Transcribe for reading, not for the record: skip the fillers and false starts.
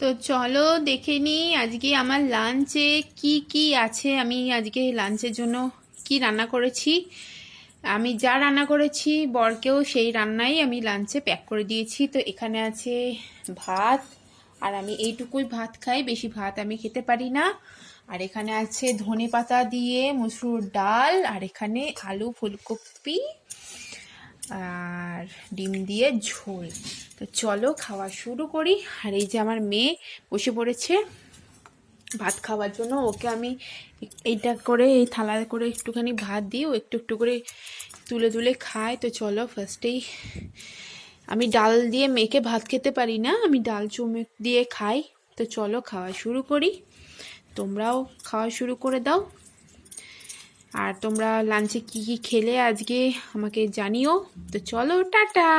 তো চলো দেখে নিই আজকে আমার লাঞ্চে কি কি আছে। আমি আজকে লাঞ্চের জন্য কি রান্না করেছি। আমি যা রান্না করেছি বরকেও সেই রান্নাই আমি লাঞ্চে প্যাক করে দিয়েছি। তো এখানে আছে ভাত, আর আমি এইটুকুই ভাত খাই, বেশি ভাত আমি খেতে পারি না। আর এখানে আছে ধনেপাতা দিয়ে মসুর ডাল, আর এখানে আলু ফুলকপি আর ডিম দিয়ে ঝোল। তো চলো খাওয়া শুরু করি। আর এই যে আমার মেয়ে বসে পড়েছে ভাত খাওয়ার জন্য, ওকে আমি এইটা করে এই থালা করে একটুখানি ভাত দিই, ও একটু একটু করে তুলে তুলে খায়। তো চলো ফার্স্টেই আমি ডাল দিয়ে মেখে ভাত খেতে পারি না, আমি ডাল চুমুক দিয়ে খাই। তো চলো খাওয়া শুরু করি, তোমরাও খাওয়া শুরু করে দাও। আর তোমরা লাঞ্চে কি কি খেলে আজকে আমাকে জানিও। তো চলো টাটা।